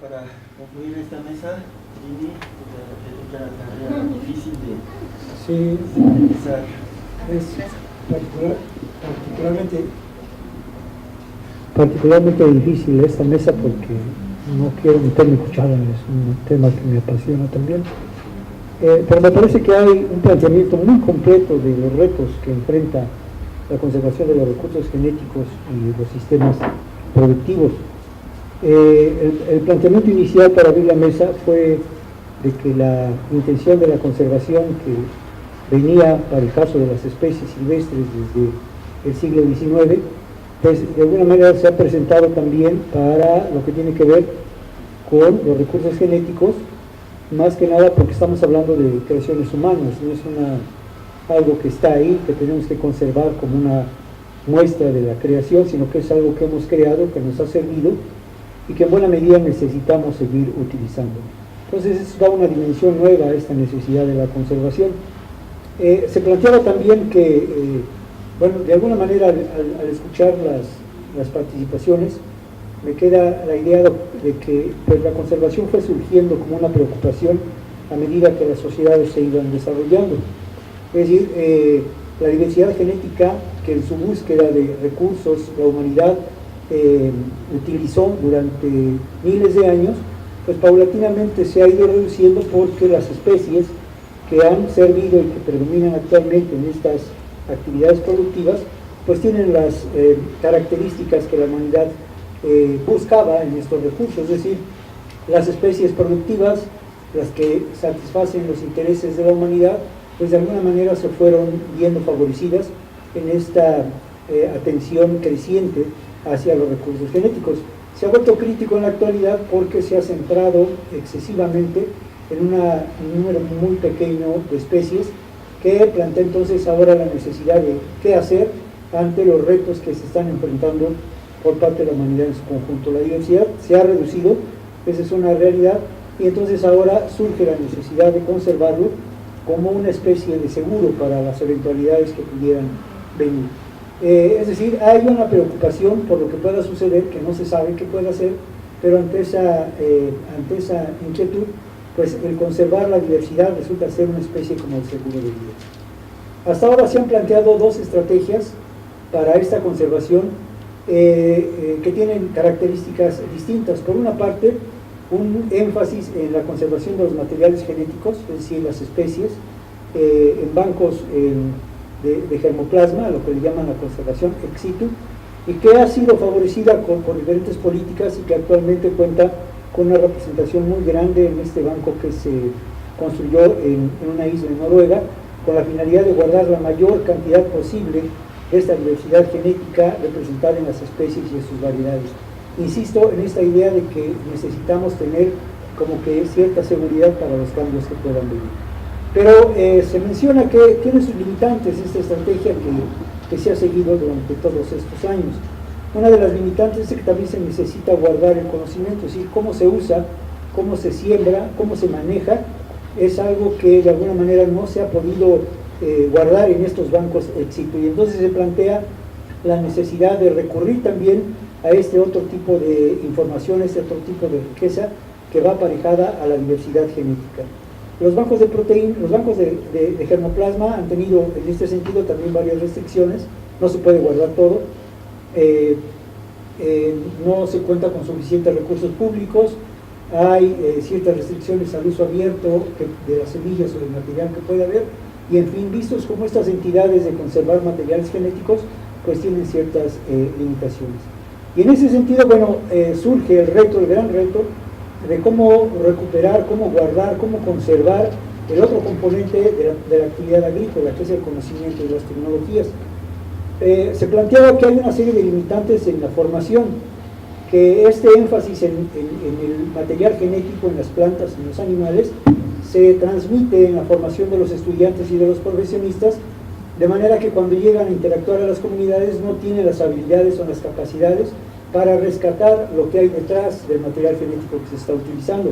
para concluir esta mesa, Jimmy, era una tarea difícil de realizar. Es particularmente difícil esta mesa porque no quiero meter mi cuchara, es un tema que me apasiona también. Pero me parece que hay un planteamiento muy completo de los retos que enfrenta la conservación de los recursos genéticos y los sistemas productivos. El planteamiento inicial para abrir la mesa fue de que la intención de la conservación que venía para el caso de las especies silvestres desde el siglo XIX, pues de alguna manera se ha presentado también para lo que tiene que ver con los recursos genéticos, más que nada porque estamos hablando de creaciones humanas, no es algo que está ahí, que tenemos que conservar como una muestra de la creación, sino que es algo que hemos creado, que nos ha servido y que en buena medida necesitamos seguir utilizando. Entonces eso da una dimensión nueva a esta necesidad de la conservación. Se planteaba también que, bueno, de alguna manera al escuchar las participaciones, me queda la idea de que pues, la conservación fue surgiendo como una preocupación a medida que las sociedades se iban desarrollando. Es decir, la diversidad genética que en su búsqueda de recursos la humanidad utilizó durante miles de años, pues paulatinamente se ha ido reduciendo porque las especies que han servido y que predominan actualmente en estas actividades productivas, pues tienen las características que la humanidad buscaba en estos recursos, es decir, las especies productivas, las que satisfacen los intereses de la humanidad, pues de alguna manera se fueron viendo favorecidas en esta atención creciente hacia los recursos genéticos. Se ha vuelto crítico en la actualidad porque se ha centrado excesivamente en un número muy pequeño de especies, que plantea entonces ahora la necesidad de qué hacer ante los retos que se están enfrentando por parte de la humanidad en su conjunto. La diversidad se ha reducido, esa es una realidad, y entonces ahora surge la necesidad de conservarlo como una especie de seguro para las eventualidades que pudieran venir. Es decir, hay una preocupación por lo que pueda suceder, que no se sabe qué puede hacer, pero ante esa inquietud, pues el conservar la diversidad resulta ser una especie como el seguro de vida. Hasta ahora se han planteado dos estrategias para esta conservación que tienen características distintas. Por una parte, un énfasis en la conservación de los materiales genéticos, es decir, las especies, en bancos de germoplasma, lo que le llaman la conservación ex situ, y que ha sido favorecida por diferentes políticas y que actualmente cuenta con una representación muy grande en este banco que se construyó en una isla en Noruega, con la finalidad de guardar la mayor cantidad posible de esta diversidad genética representada en las especies y en sus variedades. Insisto en esta idea de que necesitamos tener como que cierta seguridad para los cambios que puedan venir. Pero se menciona que tiene sus limitantes esta estrategia que se ha seguido durante todos estos años. Una de las limitantes es que también se necesita guardar el conocimiento, es decir, cómo se usa, cómo se siembra, cómo se maneja, es algo que de alguna manera no se ha podido guardar en estos bancos ex situ, y entonces se plantea la necesidad de recurrir también a este otro tipo de información, este otro tipo de riqueza que va aparejada a la diversidad genética. Los bancos de proteínas, los bancos de germoplasma han tenido en este sentido también varias restricciones, no se puede guardar todo, no se cuenta con suficientes recursos públicos, hay ciertas restricciones al uso abierto de las semillas o del material que puede haber, y en fin, vistos como estas entidades de conservar materiales genéticos, pues tienen ciertas limitaciones. Y en ese sentido, bueno, surge el gran reto de cómo recuperar, cómo guardar, cómo conservar el otro componente de la actividad agrícola, que es el conocimiento de las tecnologías. Se planteaba que hay una serie de limitantes en la formación, que este énfasis en el material genético en las plantas y en los animales se transmite en la formación de los estudiantes y de los profesionistas, de manera que cuando llegan a interactuar a las comunidades no tienen las habilidades o las capacidades para rescatar lo que hay detrás del material genético que se está utilizando.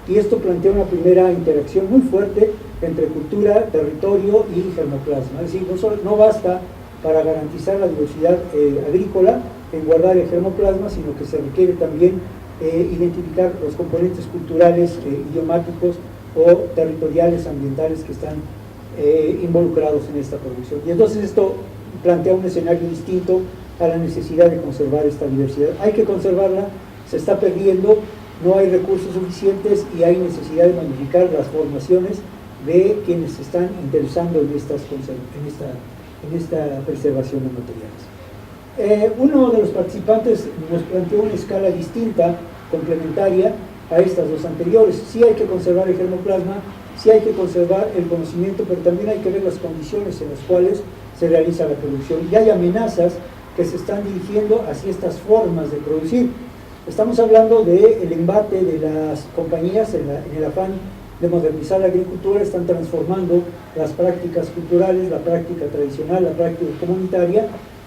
Y esto plantea una primera interacción muy fuerte entre cultura, territorio y germoplasma. Es decir, no basta para garantizar la diversidad agrícola en guardar el germoplasma, sino que se requiere también identificar los componentes culturales, idiomáticos o territoriales, ambientales que están involucrados en esta producción. Y entonces esto plantea un escenario distinto a la necesidad de conservar esta diversidad. Hay que conservarla, se está perdiendo, no hay recursos suficientes y hay necesidad de modificar las formaciones de quienes se están interesando en esta preservación de materiales. Uno de los participantes nos planteó una escala distinta, complementaria a estas dos anteriores. Sí hay que conservar el germoplasma, sí hay que conservar el conocimiento, pero también hay que ver las condiciones en las cuales se realiza la producción. Y hay amenazas que se están dirigiendo hacia estas formas de producir. Estamos hablando del embate de las compañías en el afán de modernizar la agricultura, están transformando las prácticas culturales, la práctica tradicional, la práctica comunitaria,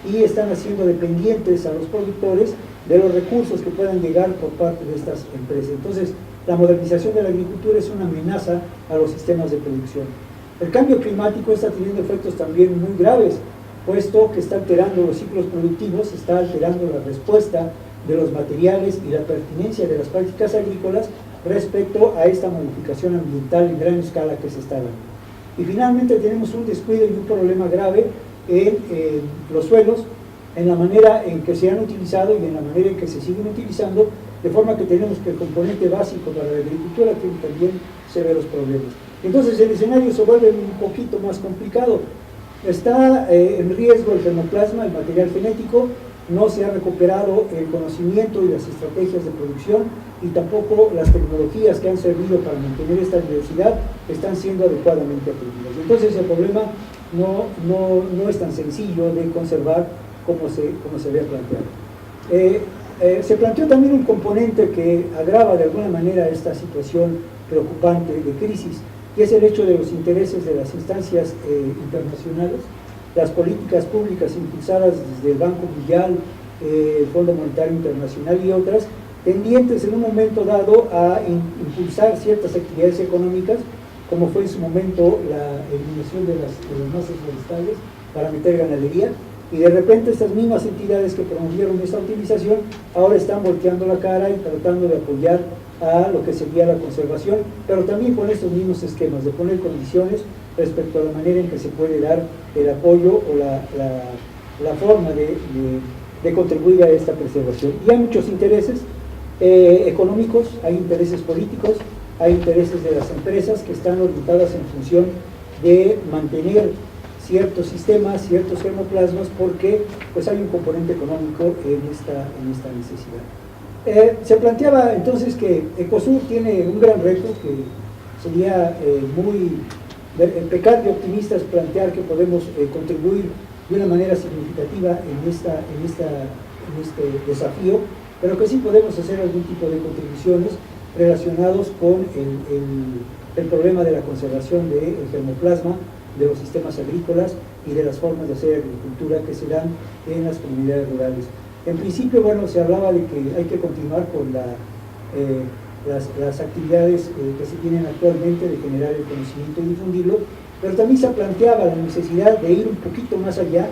y están haciendo dependientes a los productores de los recursos que puedan llegar por parte de estas empresas. Entonces, la modernización de la agricultura es una amenaza a los sistemas de producción. El cambio climático está teniendo efectos también muy graves, puesto que está alterando los ciclos productivos, está alterando la respuesta de los materiales y la pertinencia de las prácticas agrícolas respecto a esta modificación ambiental en gran escala que se está dando. Y finalmente tenemos un descuido y un problema grave en los suelos, en la manera en que se han utilizado y en la manera en que se siguen utilizando, de forma que tenemos que el componente básico para la agricultura tiene también severos problemas. Entonces el escenario se vuelve un poquito más complicado. Está en riesgo el germoplasma, el material genético, no se ha recuperado el conocimiento y las estrategias de producción, y tampoco las tecnologías que han servido para mantener esta diversidad están siendo adecuadamente atendidas. Entonces el problema no es tan sencillo de conservar como se había planteado. Se planteó también un componente que agrava de alguna manera esta situación preocupante de crisis, y es el hecho de los intereses de las instancias internacionales, las políticas públicas impulsadas desde el Banco Mundial, el Fondo Monetario Internacional y otras, tendientes en un momento dado a impulsar ciertas actividades económicas, como fue en su momento la eliminación de las masas forestales para meter ganadería, y de repente estas mismas entidades que promovieron esta utilización ahora están volteando la cara y tratando de apoyar a lo que sería la conservación, pero también con estos mismos esquemas de poner condiciones respecto a la manera en que se puede dar el apoyo o la forma de contribuir a esta preservación. Y hay muchos intereses económicos, hay intereses políticos, hay intereses de las empresas que están orientadas en función de mantener ciertos sistemas, ciertos germoplasmas, porque pues hay un componente económico en esta necesidad. Se planteaba entonces que Ecosur tiene un gran reto, que sería pecar de optimistas plantear que podemos contribuir de una manera significativa en este desafío, pero que sí podemos hacer algún tipo de contribuciones relacionados con el problema de la conservación del germoplasma, de los sistemas agrícolas y de las formas de hacer agricultura que se dan en las comunidades rurales. En principio, bueno, se hablaba de que hay que continuar con las actividades que se tienen actualmente de generar el conocimiento y difundirlo, pero también se planteaba la necesidad de ir un poquito más allá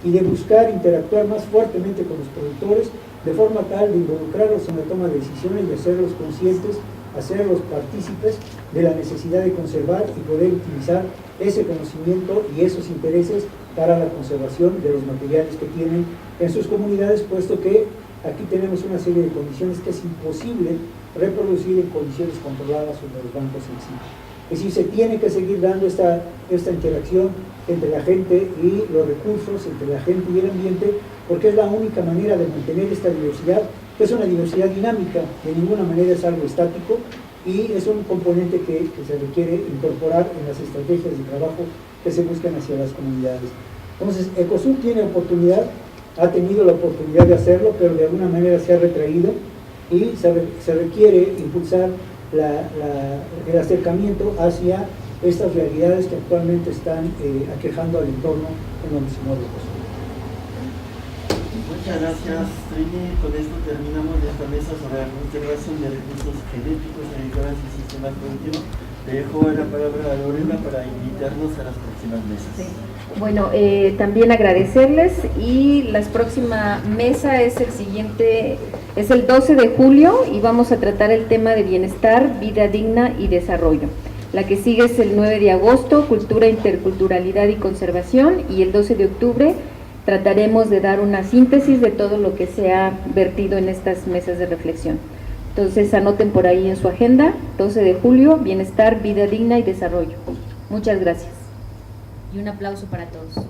y de buscar interactuar más fuertemente con los productores, de forma tal de involucrarlos en la toma de decisiones, de hacerlos conscientes, hacerlos partícipes de la necesidad de conservar y poder utilizar ese conocimiento y esos intereses para la conservación de los materiales que tienen en sus comunidades, puesto que aquí tenemos una serie de condiciones que es imposible reproducir en condiciones controladas sobre los bancos en sí. Es decir, se tiene que seguir dando esta interacción entre la gente y los recursos, entre la gente y el ambiente, porque es la única manera de mantener esta diversidad, que es una diversidad dinámica, de ninguna manera es algo estático, y es un componente que se requiere incorporar en las estrategias de trabajo que se buscan hacia las comunidades. Entonces, Ecosur tiene oportunidad, ha tenido la oportunidad de hacerlo, pero de alguna manera se ha retraído, y se requiere impulsar el acercamiento hacia estas realidades que actualmente están aquejando al entorno en donde se mueve Ecosur. Muchas gracias, Trini. Con esto terminamos esta mesa sobre la conservación de recursos genéticos, agrícolas y sistemas productivos. Le dejo la palabra a Lorena para invitarnos a las próximas mesas. Sí. Bueno, también agradecerles, y la próxima mesa es el siguiente Es el 12 de julio y vamos a tratar el tema de bienestar, vida digna y desarrollo. La que sigue es el 9 de agosto, cultura, interculturalidad y conservación, y el 12 de octubre trataremos de dar una síntesis de todo lo que se ha vertido en estas mesas de reflexión. Entonces anoten por ahí en su agenda, 12 de julio, bienestar, vida digna y desarrollo. Muchas gracias. Y un aplauso para todos.